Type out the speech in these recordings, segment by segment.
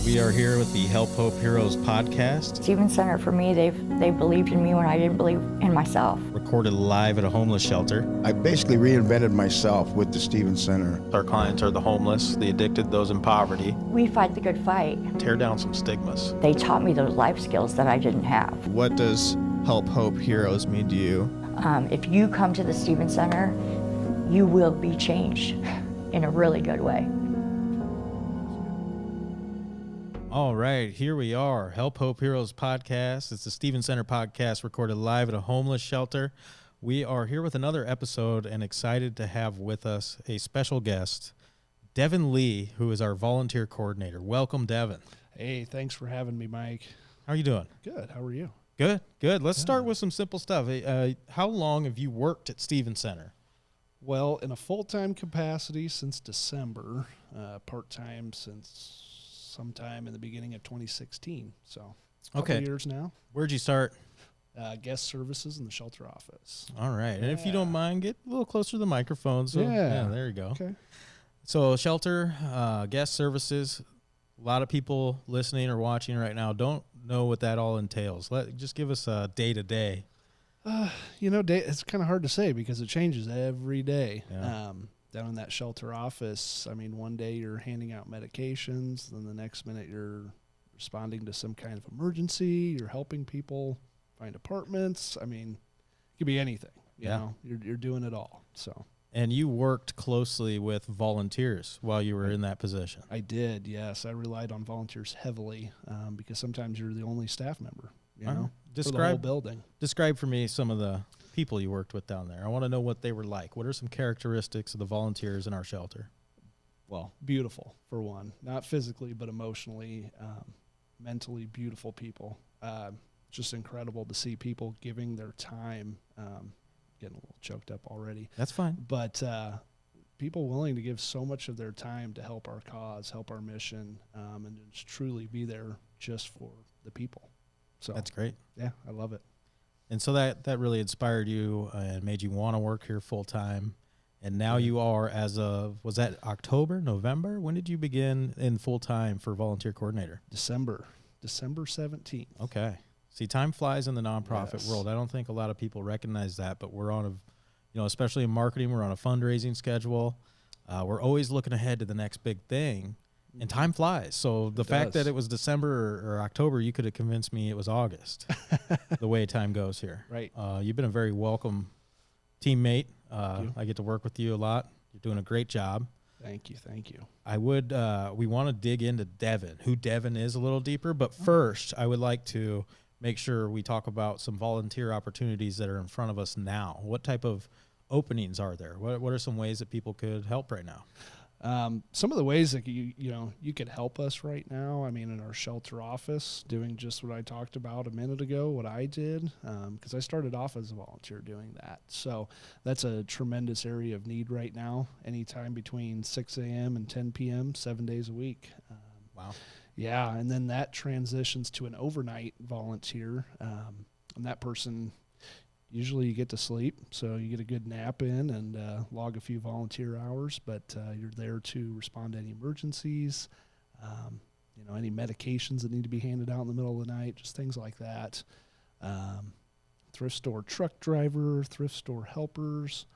We are here with the Help Hope Heroes podcast. Devon Center, for me, they believed in me when I didn't believe in myself. Recorded live at a homeless shelter. I basically reinvented myself with the Devon Center. Our clients are the homeless, the addicted, those in poverty. We fight the good fight. Tear down some stigmas. They taught me those life skills that I didn't have. What does Help Hope Heroes mean to you? If you come to the Devon Center, you will be changed in a really good way. All right, here we are, Help Hope Heroes podcast. It's the Devon Center podcast recorded live at a homeless shelter. We are here with another episode and excited to have with us a special guest, Devon Lee, who is our volunteer coordinator. Welcome, Devon. Hey, thanks for having me, Mike. How are you doing? Good. How are you? Good. Let's start with some simple stuff. How long have you worked at Devon Center? Well, in a full-time capacity since December, part-time since sometime in the beginning of 2016. So, a couple years now. Where'd you start? Guest services in the shelter office. All right. And if you don't mind, get a little closer to the microphone. So, yeah, there you go. Okay. So shelter, guest services, a lot of people listening or watching right now don't know what that all entails. Just give us a day-to-day. It's kind of hard to say because it changes every day. Yeah. Down in that shelter office, I mean, one day you're handing out medications, then the next minute you're responding to some kind of emergency, you're helping people find apartments. I mean, it could be anything. You know, you're doing it all. So. And you worked closely with volunteers while you were in that position. I did, yes. I relied on volunteers heavily because sometimes you're the only staff member, you know, for the whole building. Describe for me some of the people you worked with down there. I want to know what they were like. What are some characteristics of the volunteers in our shelter? Well, beautiful, for one. Not physically, but emotionally, mentally beautiful people. Just incredible to see people giving their time. Getting a little choked up already. That's fine. But people willing to give so much of their time to help our cause, help our mission, and just truly be there just for the people. So that's great. Yeah, I love it. And so that really inspired you and made you want to work here full time. And now you are, as of, was that October, November? When did you begin in full time for volunteer coordinator? December 17th. Okay. See, time flies in the nonprofit world. I don't think a lot of people recognize that, but we're on especially in marketing, we're on a fundraising schedule. We're always looking ahead to the next big thing, and time flies. So the fact that it was December or October, you could have convinced me it was August, the way time goes here. Right. You've been a very welcome teammate. I get to work with you a lot. You're doing a great job. Thank you. We want to dig into Devon, who Devon is a little deeper, but first I would like to make sure we talk about some volunteer opportunities that are in front of us now. What type of openings are there? What are some ways that people could help right now? Some of the ways that you could help us right now, I mean, in our shelter office, doing just what I talked about a minute ago, what I did, because I started off as a volunteer doing that. So that's a tremendous area of need right now, anytime between 6 a.m. and 10 p.m., 7 days a week. Wow. Yeah, and then that transitions to an overnight volunteer, and that person, usually you get to sleep, so you get a good nap in and log a few volunteer hours, but you're there to respond to any emergencies, any medications that need to be handed out in the middle of the night, just things like that. Thrift store truck driver, thrift store helpers.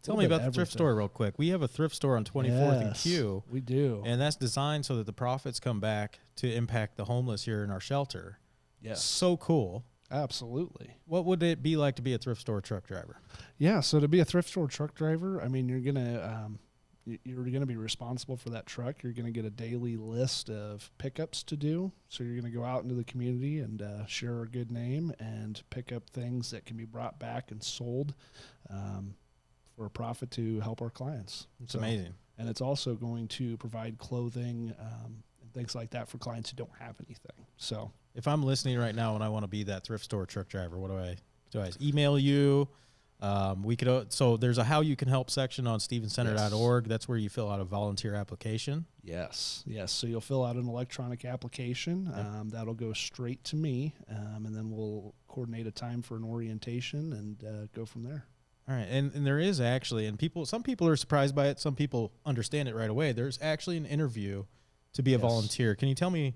Tell me about the thrift store real quick. We have a thrift store on 24th and Q. We do. And that's designed so that the profits come back to impact the homeless here in our shelter. Yes. So cool. Absolutely. What would it be like to be a thrift store truck driver? Yeah, so to be a thrift store truck driver, I mean, you're gonna be responsible for that truck. You're gonna get a daily list of pickups to do. So you're gonna go out into the community and share a good name and pick up things that can be brought back and sold for a profit to help our clients. It's amazing. And it's also going to provide clothing and things like that for clients who don't have anything. So if I'm listening right now and I want to be that thrift store truck driver, what do I email you? So there's a how you can help section on stevenscenter.org. That's where you fill out a volunteer application. Yes. So you'll fill out an electronic application. That'll go straight to me, and then we'll coordinate a time for an orientation and go from there. All right, and there is actually, and some people are surprised by it, some people understand it right away. There's actually an interview to be a Yes. volunteer. Can you tell me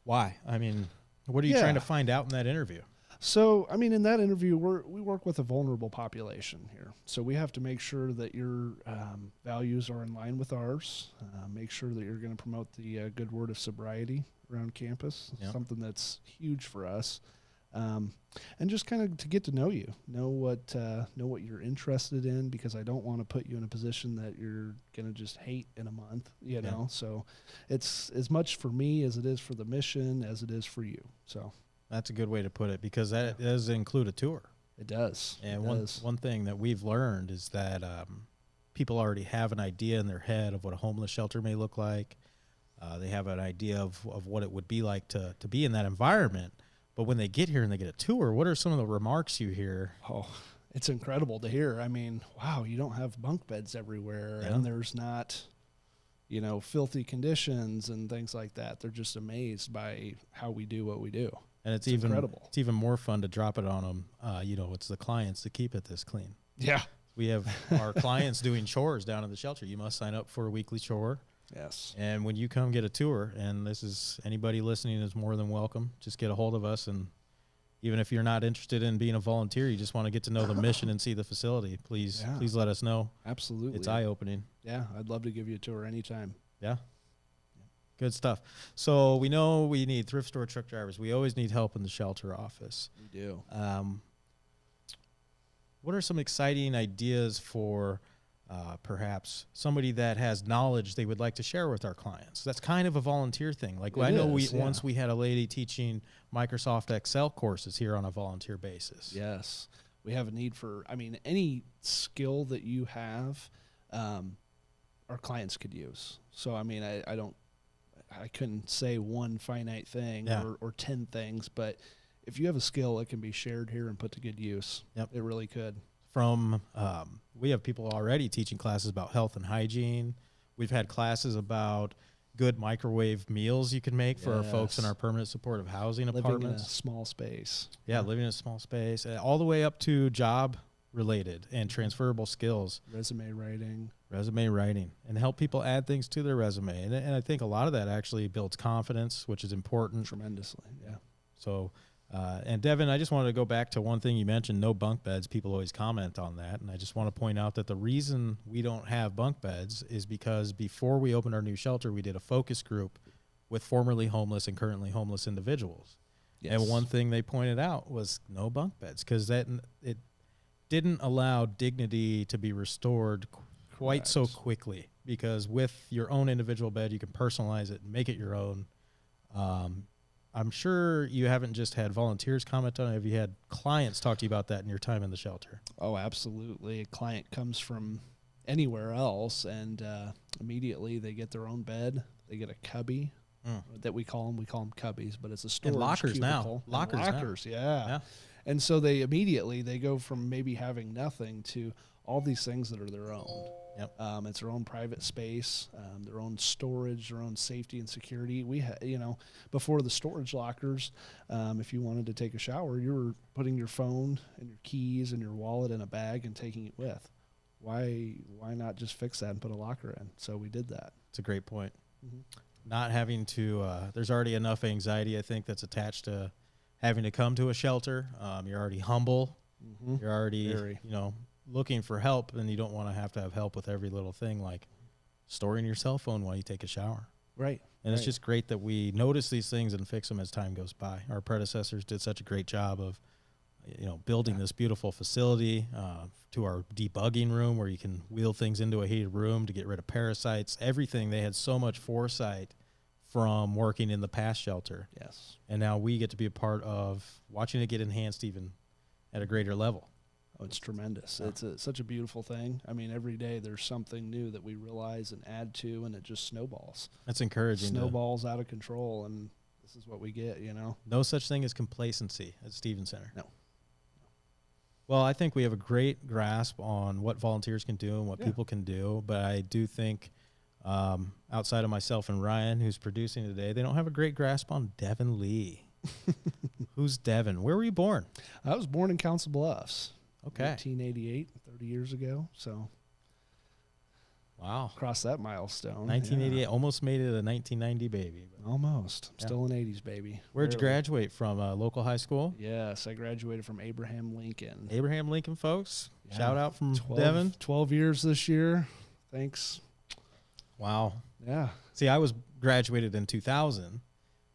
why? I mean, what are you trying to find out in that interview? So, I mean, in that interview, we work with a vulnerable population here. So we have to make sure that your values are in line with ours, make sure that you're going to promote the good word of sobriety around campus, Yep. something that's huge for us. And just kind of to get to know you, know what you're interested in, because I don't want to put you in a position that you're going to just hate in a month, you know? So it's as much for me as it is for the mission, as it is for you. So That's a good way to put it, because that does include a tour. it does. And It does. one thing that we've learned is that people already have an idea in their head of what a homeless shelter may look like. They have an idea of what it would be like to be in that environment. But when they get here and they get a tour, what are some of the remarks you hear? Oh, it's incredible to hear. I mean, wow, you don't have bunk beds everywhere, Yeah. and there's not, filthy conditions and things like that. They're just amazed by how we do what we do. And it's It's incredible. It's even more fun to drop it on them. It's the clients to keep it this clean. Yeah. We have our clients doing chores down in the shelter. You must sign up for a weekly chore. Yes. And when you come get a tour, and this is anybody listening is more than welcome, just get a hold of us. And even if you're not interested in being a volunteer, you just want to get to know the mission and see the facility, please let us know. Absolutely. It's eye-opening. Yeah, I'd love to give you a tour anytime. Yeah. Good stuff. So we know we need thrift store truck drivers. We always need help in the shelter office. We do. What are some exciting ideas for perhaps somebody that has knowledge they would like to share with our clients? That's kind of a volunteer thing. Like, I know once we had a lady teaching Microsoft Excel courses here on a volunteer basis. Yes. We have a need for, any skill that you have, our clients could use. So, I couldn't say one finite thing or 10 things, but if you have a skill, it can be shared here and put to good use. Yep. It really could. We have people already teaching classes about health and hygiene. We've had classes about good microwave meals you can make for our folks in our permanent supportive housing Living apartments. in a small space. Yeah, living in a small space, all the way up to job related and transferable skills. Resume writing, and help people add things to their resume. And I think a lot of that actually builds confidence, which is important. tremendously. Yeah. So, and Devon, I just wanted to go back to one thing you mentioned, no bunk beds. People always comment on that. And I just want to point out that the reason we don't have bunk beds is because before we opened our new shelter, we did a focus group with formerly homeless and currently homeless individuals. Yes. And one thing they pointed out was no bunk beds, because it didn't allow dignity to be restored quite so quickly, because with your own individual bed, you can personalize it and make it your own. I'm sure you haven't just had volunteers comment on it. Have you had clients talk to you about that in your time in the shelter? Oh, absolutely. A client comes from anywhere else, and immediately they get their own bed. They get a cubby that we call them cubbies, but it's a storage And lockers cubicle. now. Lockers, yeah. And so they go from maybe having nothing to all these things that are their own. Yep. It's their own private space, their own storage, their own safety and security. We before the storage lockers, if you wanted to take a shower, you were putting your phone and your keys and your wallet in a bag and taking it with. Why not just fix that and put a locker in? So we did that. It's a great point. Mm-hmm. Not having to, there's already enough anxiety, I think, that's attached to having to come to a shelter. You're already humble. Mm-hmm. You're already, looking for help, and you don't want to have help with every little thing, like storing your cell phone while you take a shower. Right. And it's just great that we notice these things and fix them as time goes by. Our predecessors did such a great job of, building this beautiful facility to our debugging room where you can wheel things into a heated room to get rid of parasites, everything. They had so much foresight from working in the past shelter. Yes. And now we get to be a part of watching it get enhanced even at a greater level. Oh, it's tremendous. Yeah. It's such a beautiful thing. Every day there's something new that we realize and add to, and it just snowballs. That's encouraging. Snowballs out of control, and this is what we get, No such thing as complacency at Stevens Center. No. Well, I think we have a great grasp on what volunteers can do and what people can do, but I do think outside of myself and Ryan, who's producing today, they don't have a great grasp on Devon Lee. Who's Devon? Where were you born? I was born in Council Bluffs. Okay. 1988, 30 years ago. So Wow. crossed that milestone. 1988, almost made it a 1990 baby. Yeah. Almost. Yeah. Still an 80s baby. Where'd you Barely. graduate from? Local high school? Yes, I graduated from Abraham Lincoln. Abraham Lincoln, folks. Yeah. Shout out from Devon. 12 years this year. Thanks. Wow. Yeah. See, I was graduated in 2000,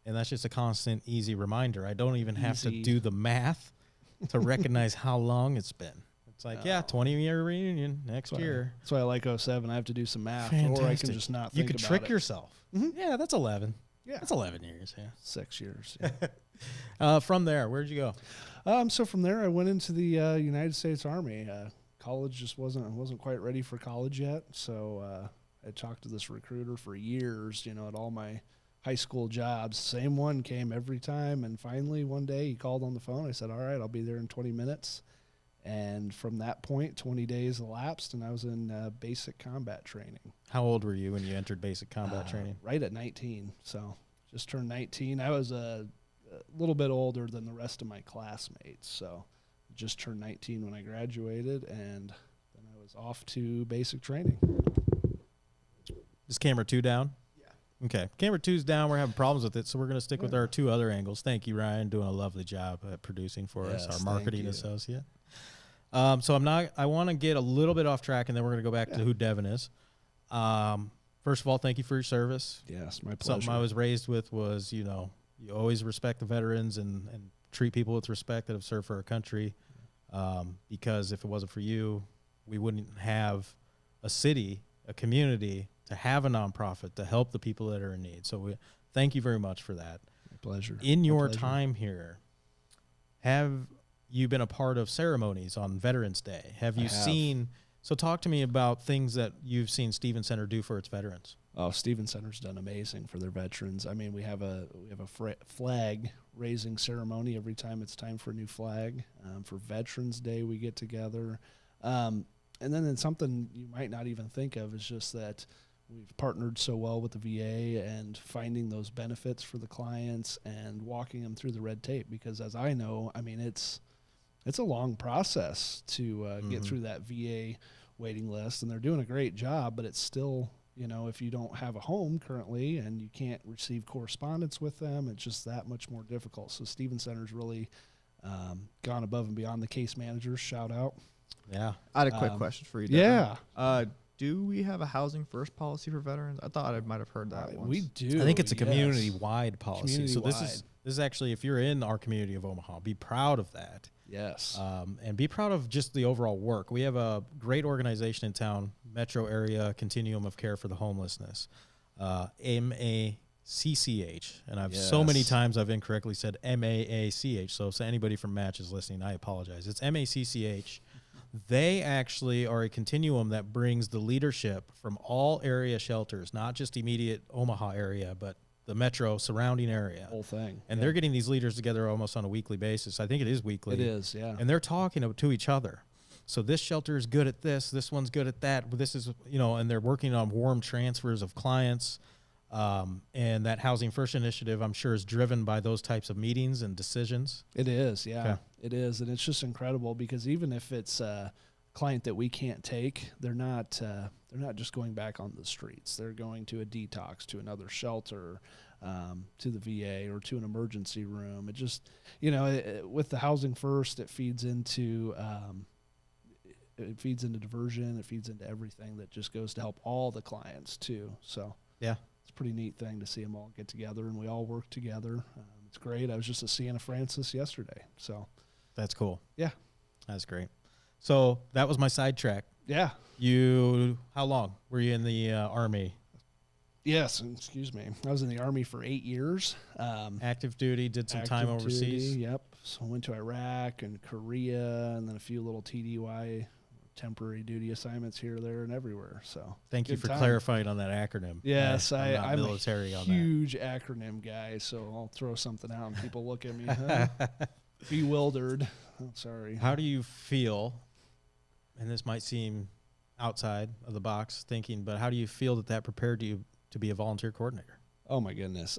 and that's just a constant, easy reminder. I don't even have to Easy. do the math to recognize how long it's been. It's like, yeah, Oh. 20-year reunion next year. That's why I like 07. I have to do some math, or I Fantastic. can just not You think could about trick it. yourself. Mhm. Yeah, that's 11. Yeah. That's 11 years, yeah. 6 years. Yeah. From there, where'd you go? So from there, I went into the United States Army. College just wasn't quite ready for college yet, so I talked to this recruiter for years. At all my high school jobs, same one came every time, and finally one day he called on the phone. I said, "All right, I'll be there in 20 minutes." And from that point, 20 days elapsed, and I was in basic combat training. How old were you when you entered basic combat training? Right at 19, so just turned 19. I was a little bit older than the rest of my classmates, so just turned 19 when I graduated, and then I was off to basic training. Is camera 2 down? Yeah. Okay. Camera 2's down. We're having problems with it, so we're going to stick with our 2 other angles. Thank you, Ryan, doing a lovely job at producing for us, Yes, our thank marketing you. associate. So I want to get a little bit off track, and then we're going to go back to who Devon is. First of all, thank you for your service. Yes, my pleasure. Something I was raised with was, you always respect the veterans and treat people with respect that have served for our country. Because if it wasn't for you, we wouldn't have a city, a community, to have a nonprofit to help the people that are in need. So thank you very much for that. My pleasure. In My your pleasure. time here, have you been a part of ceremonies on Veterans Day? Have you I have. seen? So talk to me about things that you've seen Stevens Center do for its veterans. Oh, Stevens Center's done amazing for their veterans. I mean, we have a flag raising ceremony every time it's time for a new flag. For Veterans Day, we get together, and then something you might not even think of is just that we've partnered so well with the VA and finding those benefits for the clients and walking them through the red tape. Because as I know, I mean, it's a long process to get through that VA waiting list, and they're doing a great job, but it's still, if you don't have a home currently and you can't receive correspondence with them, it's just that much more difficult. So Stevens Center's really gone above and beyond. The case managers, shout out. Yeah. I had a quick question for you, Devon. Yeah. Do we have a housing first policy for veterans? I thought I might have heard that once. We do. I think it's a yes. community-wide policy. So this Community-wide. is actually, if you're in our community of Omaha, be proud of that. Yes. And be proud of just the overall work. We have a great organization in town, Metro Area Continuum of Care for the Homelessness, MACCH. And I've so many Yes. times I've incorrectly said MAACH. So if anybody from Match is listening, I apologize. It's MACCH. They actually are a continuum that brings the leadership from all area shelters, not just immediate Omaha area, but the metro surrounding area. Whole thing. And they're getting these leaders together almost on a weekly basis. I think it is weekly. It is, yeah. And they're talking to each other. So this shelter is good at this one's good at that. This is, and they're working on warm transfers of clients. And that Housing First initiative, I'm sure, is driven by those types of meetings and decisions. It is, yeah. Okay. It is, and it's just incredible because even if it's a client that we can't take, they're not just going back on the streets. They're going to a detox, to another shelter, to the VA, or to an emergency room. It just, with the Housing First, it feeds into diversion. It feeds into everything that just goes to help all the clients too. So Yeah. it's a pretty neat thing to see them all get together and we all work together. It's great. I was just at Sienna Francis yesterday, so. That's cool. Yeah. That's great. So that was my sidetrack. Yeah. How long were you in the Army? Yes. Excuse me. I was in the Army for 8 years. Active duty, did some time Active overseas. duty, yep. So I went to Iraq and Korea, and then a few little TDY, temporary duty assignments here, there, and everywhere. So Thank you good for time. clarifying on that acronym. Yes, I'm not I'm military a on huge acronym guy, so I'll throw something out and people look at me, huh? Bewildered. Oh, sorry. that. How do you feel, and this might seem outside of the box thinking, but how do you feel that prepared you to be a volunteer coordinator? Oh my goodness.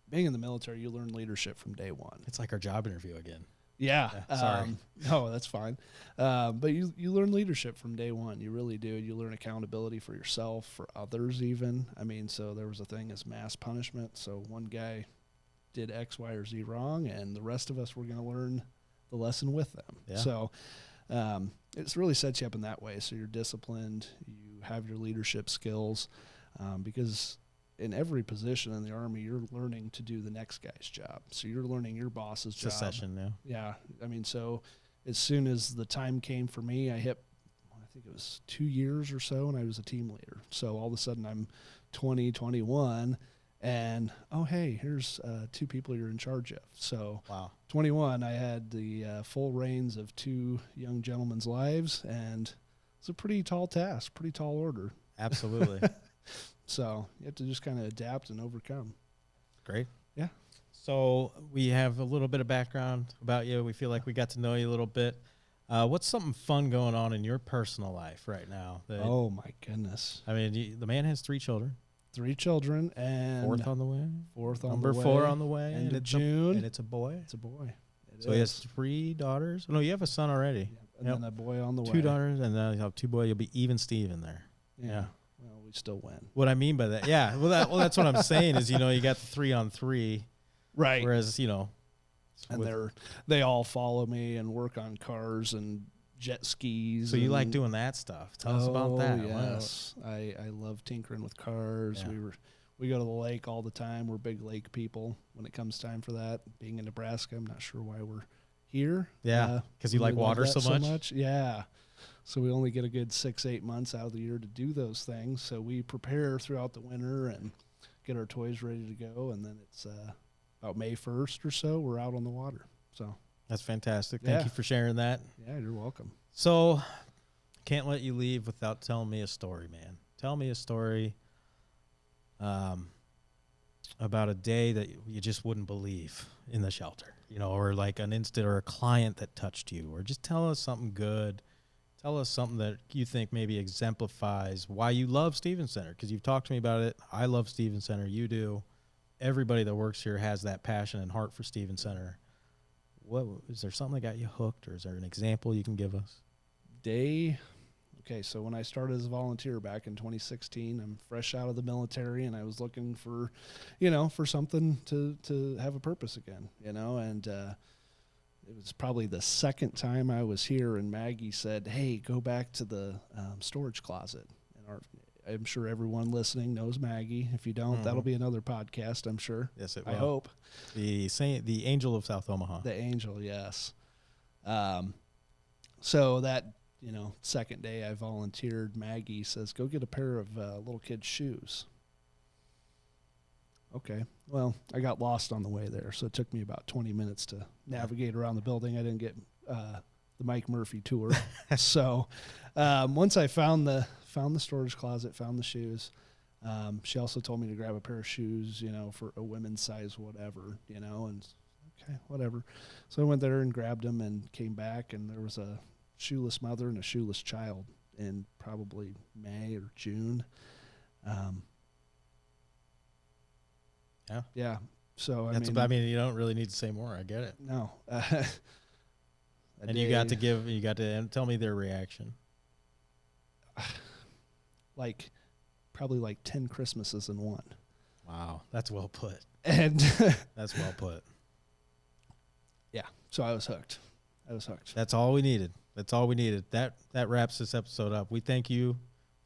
Being in the military, you learn leadership from day one. It's like our job interview again. Yeah. Sorry. No, that's fine. But you learn leadership from day one. You really do. You learn accountability for yourself, for others even. I mean, so there was a thing as mass punishment. So one guy did X, Y, or Z wrong, and the rest of us were going to learn the lesson with them. Yeah. So it's really sets you up in that way. So you're disciplined. You have your leadership skills because in every position in the Army, you're learning to do the next guy's job. So you're learning your boss's job. Succession now. Yeah. I mean, so as soon as the time came for me, I think it was 2 years or so, and I was a team leader. So all of a sudden I'm 20, 21, and, oh, hey, here's 2 people you're in charge of. So Wow. 21, I had the full reins of 2 young gentlemen's lives, and it's a pretty tall task, pretty tall order. Absolutely. So you have to just kind of adapt and overcome. Great. Yeah. So we have a little bit of background about you. We feel like we got to know you a little bit. What's something fun going on in your personal life right now? Oh, my goodness. I mean, the man has 3 children. 3 children and 4th on the way. fourth on Number the way. 4 on the way. End of it's June. and it's a boy. It's a boy. It So he has is. 3 daughters. No, you have a son already. Yep. And Yep. then a boy on the way. 2 daughters, and then you have 2 boys. You'll be even Steven there. Yeah. Well, we still win. What I mean by that, yeah. Well, that's what I'm saying is, you got the 3-on-3, Right. whereas And with- they all follow me and work on cars and jet skis. so you like and- doing that stuff. Tell us about that. Oh, Wow. yes. I love tinkering with cars. Yeah. We go to the lake all the time. We're big lake people when it comes time for that. Being in Nebraska, I'm not sure why we're here. Yeah, 'cause you we like love water that so much? Yeah. So we only get a good 6-8 months out of the year to do those things. So we prepare throughout the winter and get our toys ready to go. And then it's about May 1st or so, we're out on the water. So, That's fantastic. Thank Yeah. you for sharing that. yeah, you're welcome. So, can't let you leave without telling me a story, man. Tell me a story about a day that you just wouldn't believe in the shelter, or like an instant or a client that touched you, or just tell us something good. Tell us something that you think maybe exemplifies why you love Stevens Center, because you've talked to me about it. I love Stevens Center. You do. Everybody that works here has that passion and heart for Stevens Center. What is there something that got you hooked, or is there an example you can give us? Okay, so when I started as a volunteer back in 2016, I'm fresh out of the military, and I was looking for, for something to have a purpose again, and it was probably the second time I was here, and Maggie said, "Hey, go back to the storage closet." And I'm sure everyone listening knows Maggie. If you don't, that'll be another podcast, I'm sure. Yes, it will. I hope. The Angel of South Omaha. The Angel, yes. So that, second day I volunteered, Maggie says, "Go get a pair of little kids' shoes." Okay. Well, I got lost on the way there, so it took me about 20 minutes to navigate around the building. I didn't get the Mike Murphy tour. So once I found the storage closet, found the shoes, she also told me to grab a pair of shoes, for a women's size whatever, and okay, whatever. So I went there and grabbed them and came back, and there was a shoeless mother and a shoeless child in probably May or June. Yeah. Yeah. So That's I mean, you don't really need to say more. I get it. no. And you got to tell me their reaction. Probably like 10 Christmases in one. Wow, that's well put. And That's well put. yeah, so I was hooked. That's all we needed. That wraps this episode up. We thank you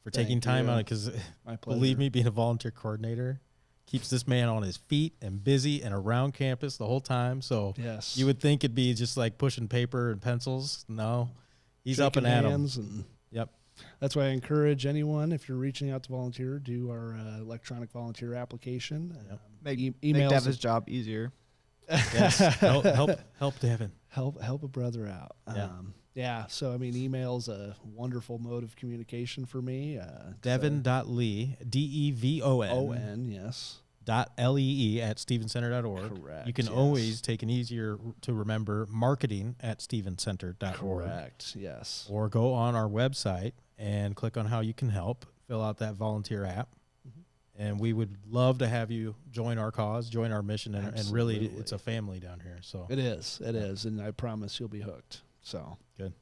for taking Thank time you. on it, because My pleasure. believe me, being a volunteer coordinator keeps this man on his feet and busy and around campus the whole time. So Yes. you would think it'd be just like pushing paper and pencils. No, he's up and Shaking at 'em. hands and Yep. that's why I encourage anyone, if you're reaching out to volunteer, do our electronic volunteer application. Yep. Make emails Devon's job easier. Yes. help Devon. help a brother out. Yeah. So I mean, email's a wonderful mode of communication for me. Devon.Lee, DEVON. O-N, yes. .lee at stevencenter.org. Correct, You can yes. always take an easier to remember marketing at stevencenter.org. Correct, yes. Or go on our website and click on how you can help. Fill out that volunteer app. And we would love to have you join our cause, join our mission, and really, Absolutely. it's a family down here. So It is, and I promise you'll be hooked. So good.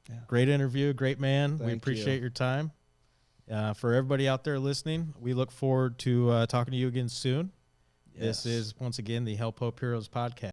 Yeah. Great interview, great man. We Thank appreciate you. your time. For everybody out there listening, we look forward to talking to you again soon. This Yes. is once again the Help Hope Heroes podcast.